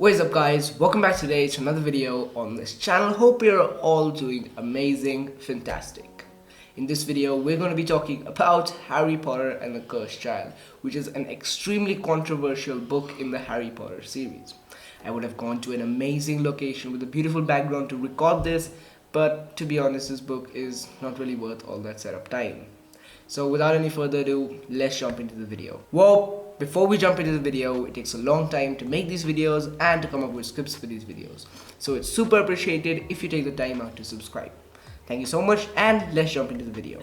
What is up guys, welcome back today to another video on this channel. Hope you're all doing amazing, fantastic. In this video we're going to be talking about Harry Potter and the Cursed Child, which is an extremely controversial book in the Harry Potter series. I would have gone to an amazing location with a beautiful background to record this, but to be honest this book is not really worth all that setup time. So without any further ado, let's jump into the video. Well, before we jump into the video, it takes a long time to make these videos and to come up with scripts for these videos. So it's super appreciated if you take the time out to subscribe. Thank you so much, and let's jump into the video.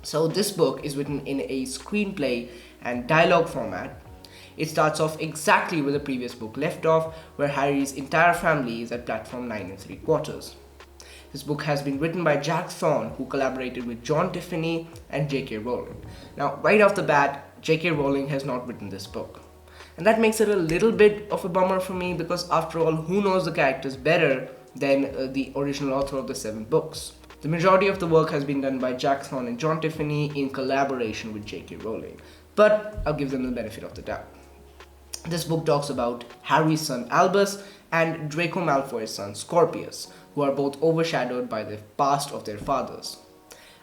So this book is written in a screenplay and dialogue format. It starts off exactly where the previous book left off, where Harry's entire family is at platform 9 3/4. This book has been written by Jack Thorne, who collaborated with Tiffany and J.K. Rowling. Now, right off the bat, J.K. Rowling has not written this book. And that makes it a little bit of a bummer for me because after all, who knows the characters better than the original author of the 7 books? The majority of the work has been done by Jack Thorne and Tiffany in collaboration with J.K. Rowling. But I'll give them the benefit of the doubt. This book talks about Harry's son Albus and Draco Malfoy's son Scorpius, who are both overshadowed by the past of their fathers.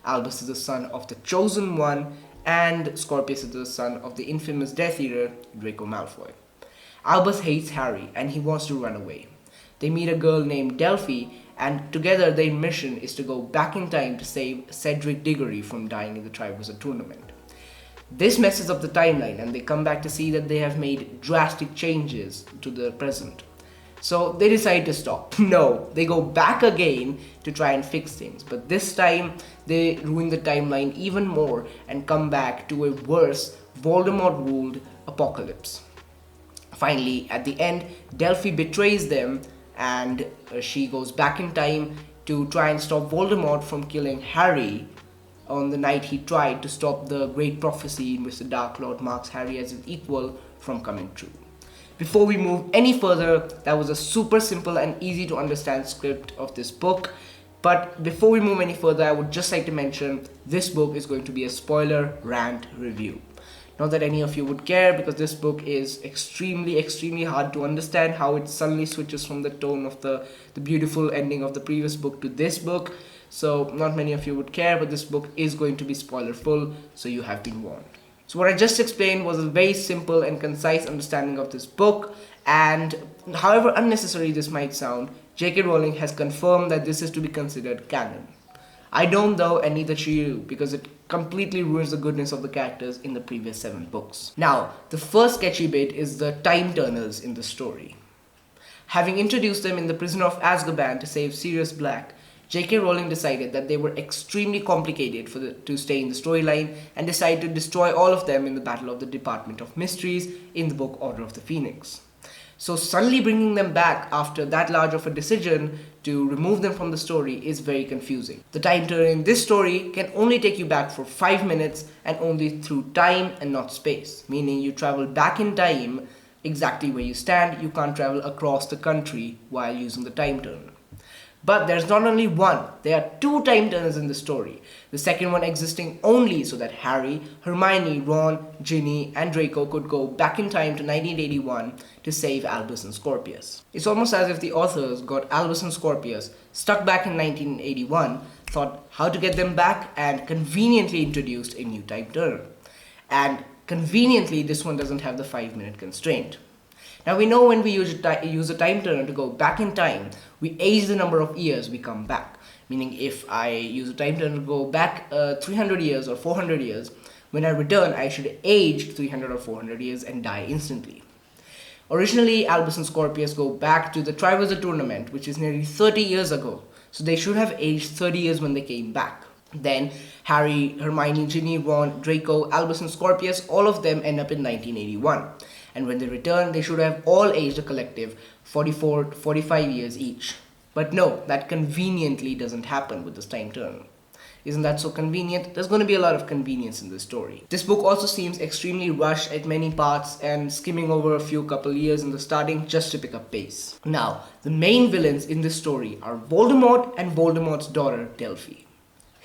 Albus is the son of the Chosen One, and Scorpius is the son of the infamous Death Eater, Draco Malfoy. Albus hates Harry and he wants to run away. They meet a girl named Delphi, and together their mission is to go back in time to save Cedric Diggory from dying in the Triwizard Tournament. This messes up the timeline and they come back to see that they have made drastic changes to the present. So they decide to stop. No, they go back again to try and fix things. But this time they ruin the timeline even more and come back to a worse Voldemort-ruled apocalypse. Finally, at the end, Delphi betrays them and she goes back in time to try and stop Voldemort from killing Harry on the night he tried to stop the great prophecy in which the Dark Lord marks Harry as his equal from coming true. Before we move any further, that was a super simple and easy to understand script of this book. But before we move any further, I would just like to mention this book is going to be a spoiler rant review. Not that any of you would care, because this book is extremely hard to understand how it suddenly switches from the tone of the beautiful ending of the previous book to this book. So not many of you would care, but this book is going to be spoiler full, so you have been warned. So what I just explained was a very simple and concise understanding of this book, and however unnecessary this might sound, J.K. Rowling has confirmed that this is to be considered canon. I don't though, and neither should you, because it completely ruins the goodness of the characters in the previous 7 books. Now, the first sketchy bit is the time turners in the story. Having introduced them in the Prisoner of Azkaban to save Sirius Black, J.K. Rowling decided that they were extremely complicated to stay in the storyline and decided to destroy all of them in the Battle of the Department of Mysteries in the book Order of the Phoenix. So suddenly bringing them back after that large of a decision to remove them from the story is very confusing. The time turner in this story can only take you back for 5 minutes and only through time and not space, meaning you travel back in time exactly where you stand. You can't travel across the country while using the time turner. But there's not only one, there are 2 time turners in the story. The second one existing only so that Harry, Hermione, Ron, Ginny and Draco could go back in time to 1981 to save Albus and Scorpius. It's almost as if the authors got Albus and Scorpius stuck back in 1981, thought how to get them back, and conveniently introduced a new time turner. And conveniently this one doesn't have the 5-minute constraint. Now we know when we use a time turner to go back in time, we age the number of years we come back. Meaning if I use a time turner to go back 300 years or 400 years, when I return I should age 300 or 400 years and die instantly. Originally, Albus and Scorpius go back to the Triwizard Tournament, which is nearly 30 years ago. So they should have aged 30 years when they came back. Then Harry, Hermione, Ginny, Ron, Draco, Albus and Scorpius, all of them end up in 1981. And when they return, they should have all aged a collective 44 to 45 years each. But no, that conveniently doesn't happen with this time turner. Isn't that so convenient? There's going to be a lot of convenience in this story. This book also seems extremely rushed at many parts and skimming over a couple years in the starting just to pick up pace. Now, the main villains in this story are Voldemort and Voldemort's daughter, Delphi.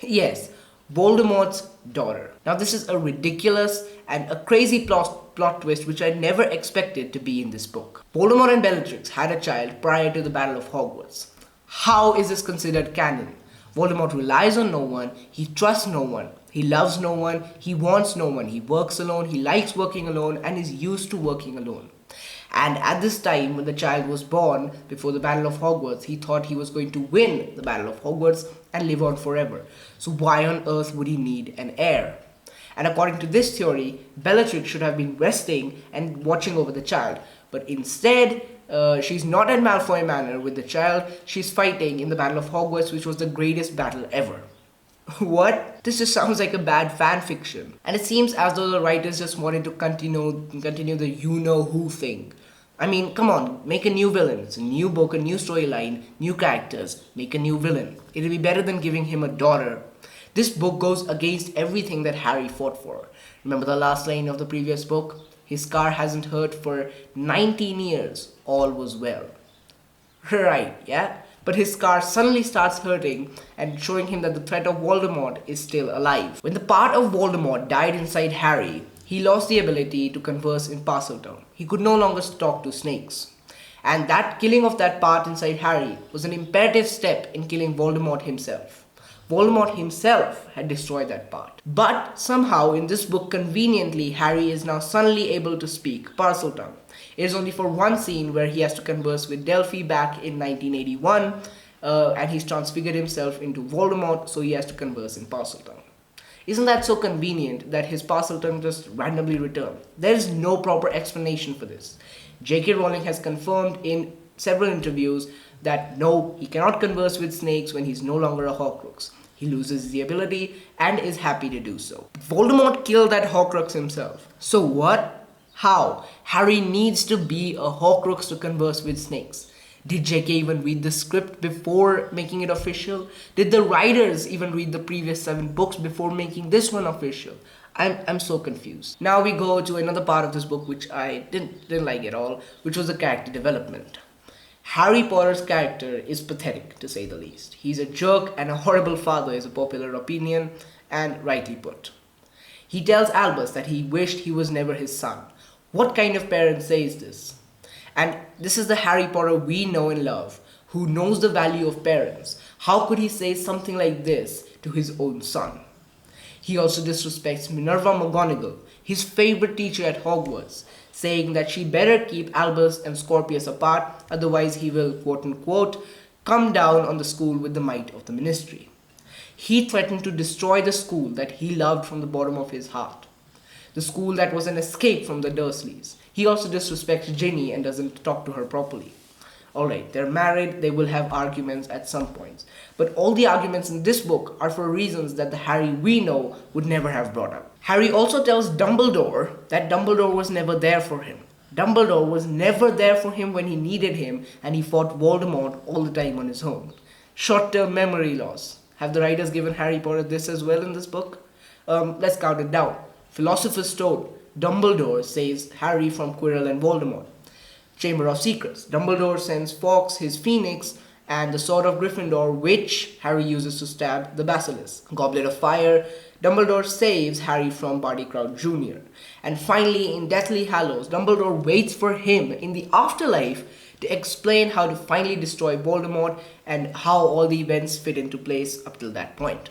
Yes, Voldemort's daughter. Now this is a ridiculous and a crazy plot plot twist which I never expected to be in this book. Voldemort and Bellatrix had a child prior to the Battle of Hogwarts. How is this considered canon? Voldemort relies on no one, he trusts no one, he loves no one, he wants no one, he works alone, he likes working alone and is used to working alone. And at this time, when the child was born, before the Battle of Hogwarts, he thought he was going to win the Battle of Hogwarts and live on forever. So why on earth would he need an heir? And according to this theory, Bellatrix should have been resting and watching over the child. But instead, she's not at Malfoy Manor with the child, she's fighting in the Battle of Hogwarts, which was the greatest battle ever. What? This just sounds like a bad fan fiction. And it seems as though the writers just wanted to continue the you-know-who thing. I mean, come on, make a new villain. It's a new book, a new storyline, new characters. Make a new villain. It'll be better than giving him a daughter. This book goes against everything that Harry fought for. Remember the last line of the previous book? His scar hasn't hurt for 19 years. All was well. Right, yeah? But his scar suddenly starts hurting and showing him that the threat of Voldemort is still alive. When the part of Voldemort died inside Harry, he lost the ability to converse in Parseltongue. He could no longer talk to snakes. And that killing of that part inside Harry was an imperative step in killing Voldemort himself. Voldemort himself had destroyed that part. But somehow in this book, conveniently, Harry is now suddenly able to speak Parseltongue. It is only for one scene where he has to converse with Delphi back in 1981 and he's transfigured himself into Voldemort, so he has to converse in Parseltongue. Isn't that so convenient that his Parseltongue just randomly returned? There is no proper explanation for this. J.K. Rowling has confirmed in several interviews that no, he cannot converse with snakes when he's no longer a Horcrux. He loses the ability and is happy to do so. Voldemort killed that Horcrux himself. So what? How? Harry needs to be a Horcrux to converse with snakes. Did J.K. even read the script before making it official? Did the writers even read the previous 7 books before making this one official? I'm so confused. Now we go to another part of this book which I didn't like at all, which was the character development. Harry Potter's character is pathetic, to say the least. He's a jerk and a horrible father is a popular opinion, and rightly put. He tells Albus that he wished he was never his son. What kind of parent says this? And this is the Harry Potter we know and love, who knows the value of parents. How could he say something like this to his own son? He also disrespects Minerva McGonagall, his favorite teacher at Hogwarts, saying that she better keep Albus and Scorpius apart, otherwise he will, quote-unquote, come down on the school with the might of the ministry. He threatened to destroy the school that he loved from the bottom of his heart. The school that was an escape from the Dursleys. He also disrespects Ginny and doesn't talk to her properly. Alright, they're married, they will have arguments at some points. But all the arguments in this book are for reasons that the Harry we know would never have brought up. Harry also tells Dumbledore that Dumbledore was never there for him. Dumbledore was never there for him when he needed him and he fought Voldemort all the time on his own. Short-term memory loss. Have the writers given Harry Potter this as well in this book? Let's count it down. Philosopher's Stone. Dumbledore saves Harry from Quirrell and Voldemort. Chamber of Secrets. Dumbledore sends Fawkes his phoenix and the Sword of Gryffindor, which Harry uses to stab the Basilisk. Goblet of Fire. Dumbledore saves Harry from Barty Crouch Jr. And finally, in Deathly Hallows, Dumbledore waits for him in the afterlife to explain how to finally destroy Voldemort and how all the events fit into place up till that point.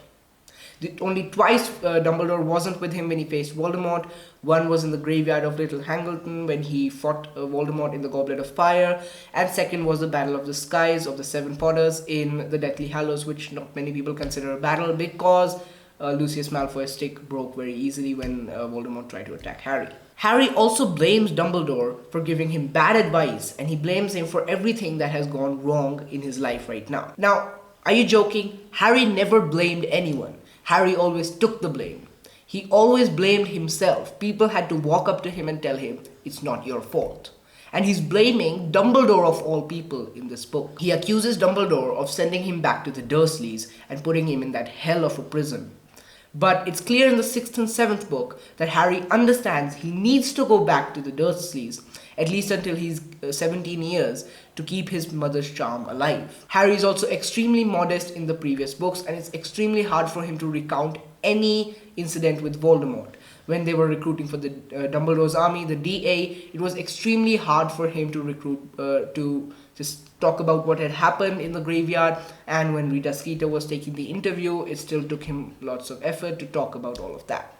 Only twice Dumbledore wasn't with him when he faced Voldemort. One was in the graveyard of Little Hangleton when he fought Voldemort in the Goblet of Fire. And second was the Battle of the Skies of the Seven Potters in the Deathly Hallows, which not many people consider a battle because Lucius Malfoy's stick broke very easily when Voldemort tried to attack Harry. Harry also blames Dumbledore for giving him bad advice, and he blames him for everything that has gone wrong in his life right now. Now, are you joking? Harry never blamed anyone. Harry always took the blame. He always blamed himself. People had to walk up to him and tell him, it's not your fault. And he's blaming Dumbledore of all people in this book. He accuses Dumbledore of sending him back to the Dursleys and putting him in that hell of a prison. But it's clear in the 6th and 7th book that Harry understands he needs to go back to the Dursleys, at least until he's 17 years, to keep his mother's charm alive. Harry is also extremely modest in the previous books, and it's extremely hard for him to recount any incident with Voldemort. when they were recruiting for the Dumbledore's army, the DA, it was extremely hard for him to recruit, to just talk about what had happened in the graveyard. And when Rita Skeeter was taking the interview, it still took him lots of effort to talk about all of that.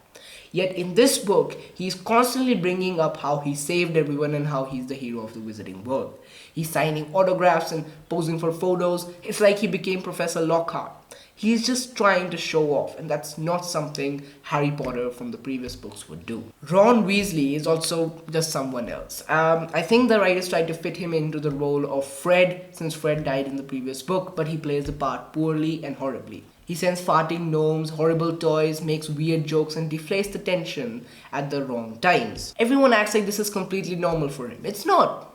Yet in this book, he's constantly bringing up how he saved everyone and how he's the hero of the wizarding world. He's signing autographs and posing for photos. It's like he became Professor Lockhart. He's just trying to show off, and that's not something Harry Potter from the previous books would do. Ron Weasley is also just someone else. I think the writers tried to fit him into the role of Fred, since Fred died in the previous book, but he plays the part poorly and horribly. He sends farting gnomes, horrible toys, makes weird jokes, and deflates the tension at the wrong times. Everyone acts like this is completely normal for him. It's not.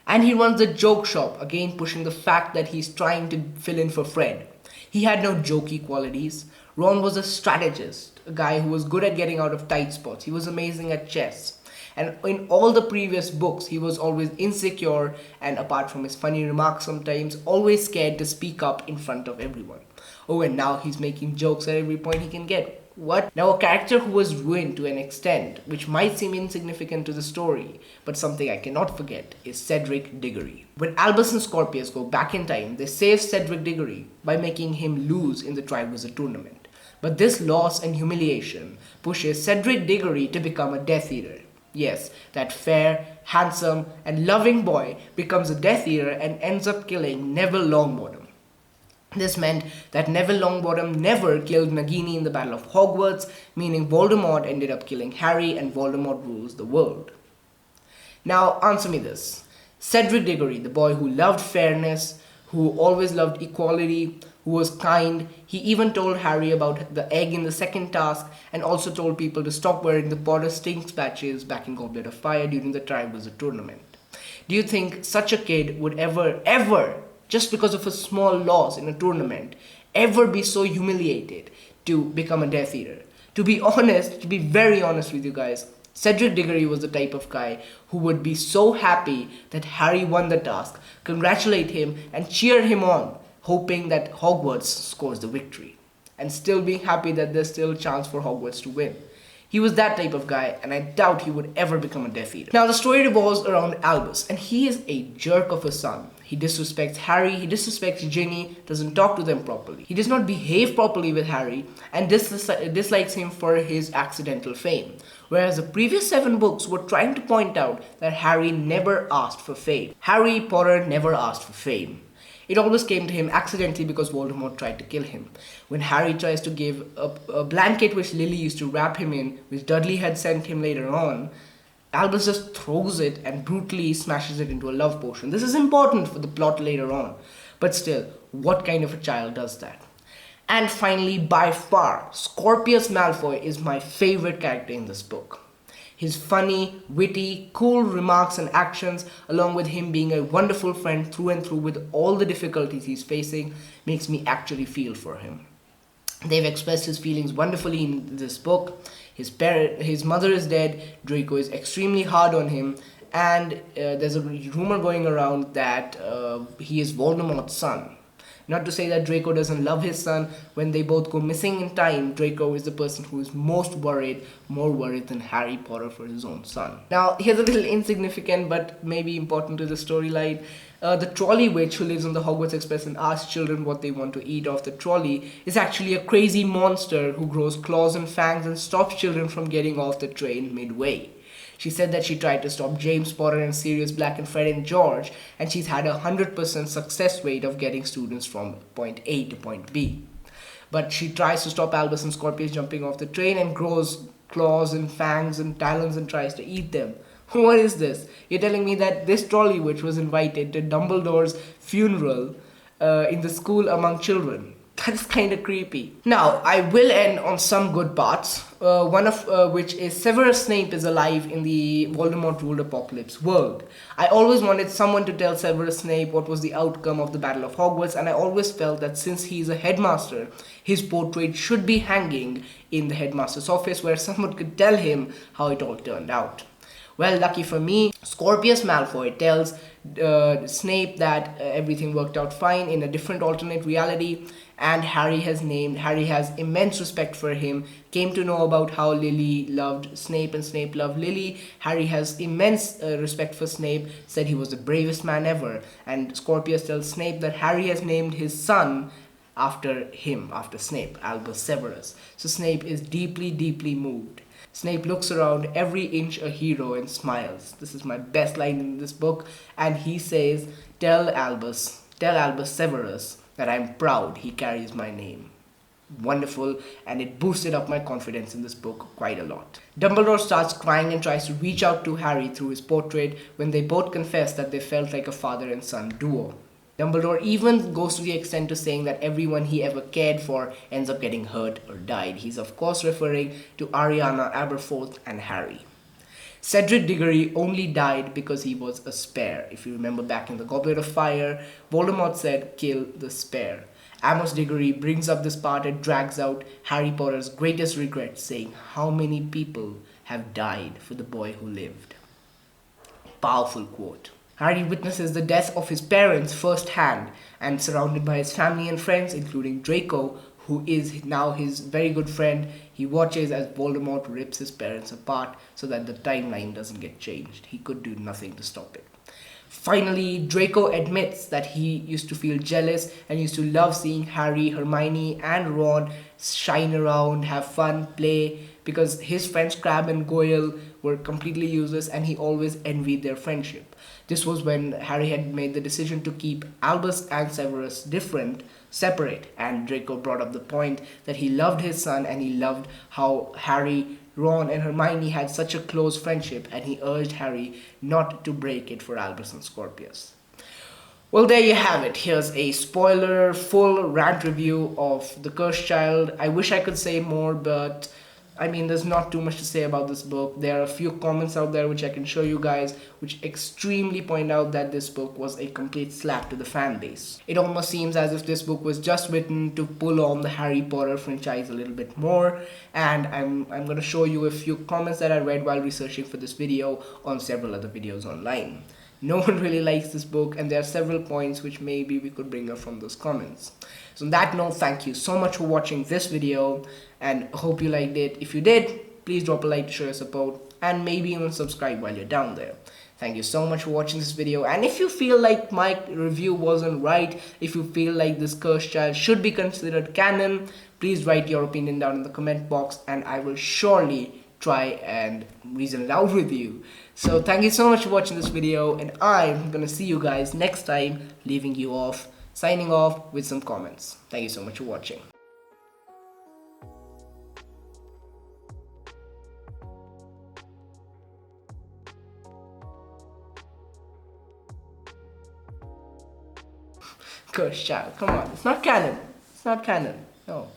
And he runs the joke shop, again pushing the fact that he's trying to fill in for Fred. He had no jokey qualities. Ron was a strategist, a guy who was good at getting out of tight spots. He was amazing at chess. And in all the previous books, he was always insecure and, apart from his funny remarks sometimes, always scared to speak up in front of everyone. Oh, and now he's making jokes at every point he can get. What? Now, a character who was ruined to an extent, which might seem insignificant to the story, but something I cannot forget, is Cedric Diggory. When Albus and Scorpius go back in time, they save Cedric Diggory by making him lose in the Triwizard Tournament. But this loss and humiliation pushes Cedric Diggory to become a Death Eater. Yes, that fair, handsome, and loving boy becomes a Death Eater and ends up killing Neville Longbottom. This meant that Neville Longbottom never killed Nagini in the Battle of Hogwarts, meaning Voldemort ended up killing Harry and Voldemort rules the world. Now, answer me this. Cedric Diggory, the boy who loved fairness, who always loved equality, who was kind, he even told Harry about the egg in the second task and also told people to stop wearing the Potter Stinks patches back in Goblet of Fire during the Triwizard Tournament. Do you think such a kid would ever, just because of a small loss in a tournament, ever be so humiliated to become a Death Eater? To be honest, to be very honest with you guys, Cedric Diggory was the type of guy who would be so happy that Harry won the task, congratulate him and cheer him on, hoping that Hogwarts scores the victory, and still being happy that there's still a chance for Hogwarts to win. He was that type of guy, and I doubt he would ever become a Death Eater. Now, the story revolves around Albus, and he is a jerk of a son. He disrespects Harry, he disrespects Ginny, doesn't talk to them properly. He does not behave properly with Harry, and dislikes him for his accidental fame. Whereas the previous 7 books were trying to point out that Harry never asked for fame. Harry Potter never asked for fame. It always came to him accidentally because Voldemort tried to kill him. When Harry tries to give a blanket which Lily used to wrap him in, which Dudley had sent him later on, Albus just throws it and brutally smashes it into a love potion. This is important for the plot later on. But still, what kind of a child does that? And finally, by far, Scorpius Malfoy is my favorite character in this book. His funny, witty, cool remarks and actions, along with him being a wonderful friend through and through with all the difficulties he's facing, makes me actually feel for him. They've expressed his feelings wonderfully in this book. His mother is dead, Draco is extremely hard on him, and there's a rumor going around that he is Voldemort's son. Not to say that Draco doesn't love his son. When they both go missing in time, Draco is the person who is most worried, more worried than Harry Potter for his own son. Now, here's a little insignificant but maybe important to the storyline. The trolley witch who lives on the Hogwarts Express and asks children what they want to eat off the trolley is actually a crazy monster who grows claws and fangs and stops children from getting off the train midway. She said that she tried to stop James Potter and Sirius Black and Fred and George, and she's had a 100% success rate of getting students from point A to point B. But she tries to stop Albus and Scorpius jumping off the train and grows claws and fangs and talons and tries to eat them. What is this? You're telling me that this trolley witch was invited to Dumbledore's funeral in the school among children? That's kind of creepy. Now, I will end on some good parts, one of which is Severus Snape is alive in the Voldemort-ruled apocalypse world. I always wanted someone to tell Severus Snape what was the outcome of the Battle of Hogwarts, and I always felt that since he's a headmaster, his portrait should be hanging in the headmaster's office where someone could tell him how it all turned out. Well, lucky for me, Scorpius Malfoy tells Snape that everything worked out fine in a different alternate reality, and Harry has immense respect for him, came to know about how Lily loved Snape and Snape loved Lily. Harry has immense respect for Snape, said he was the bravest man ever, and Scorpius tells Snape that Harry has named his son after him, after Snape, Albus Severus. So Snape is deeply, deeply moved. Snape looks around, every inch a hero, and smiles. This is my best line in this book. And he says, tell Albus Severus that I'm proud he carries my name. Wonderful, and it boosted up my confidence in this book quite a lot. Dumbledore starts crying and tries to reach out to Harry through his portrait when they both confess that they felt like a father and son duo. Dumbledore even goes to the extent of saying that everyone he ever cared for ends up getting hurt or died. He's of course referring to Ariana Aberforth and Harry. Cedric Diggory only died because he was a spare. If you remember back in the Goblet of Fire, Voldemort said, kill the spare. Amos Diggory brings up this part and drags out Harry Potter's greatest regret, saying how many people have died for the boy who lived. Powerful quote. Harry witnesses the death of his parents firsthand, and surrounded by his family and friends, including Draco, who is now his very good friend, he watches as Voldemort rips his parents apart so that the timeline doesn't get changed. He could do nothing to stop it. Finally, Draco admits that he used to feel jealous and used to love seeing Harry, Hermione, and Ron shine around, have fun, play, because his friends Crabbe and Goyle were completely useless and he always envied their friendship. This was when Harry had made the decision to keep Albus and Severus separate, and Draco brought up the point that he loved his son and he loved how Harry, Ron, and Hermione had such a close friendship, and he urged Harry not to break it for Albus and Scorpius. Well, there you have it. Here's a spoiler full rant review of The Cursed Child. I wish I could say more, but I mean, there's not too much to say about this book. There are a few comments out there which I can show you guys, which extremely point out that this book was a complete slap to the fan base. It almost seems as if this book was just written to pull on the Harry Potter franchise a little bit more, and I'm going to show you a few comments that I read while researching for this video on several other videos online. No one really likes this book, and there are several points which maybe we could bring up from those comments. So on that note, thank you so much for watching this video, and hope you liked it. If you did, please drop a like to show your support, and maybe even subscribe while you're down there. Thank you so much for watching this video, and if you feel like my review wasn't right, if you feel like this Cursed Child should be considered canon, please write your opinion down in the comment box, and I will surely try and reason it out with you. So thank you so much for watching this video, and I'm gonna see you guys next time, leaving you off, signing off with some comments. Thank you so much for watching. Cursed Child, come on, it's not canon. It's not canon. No.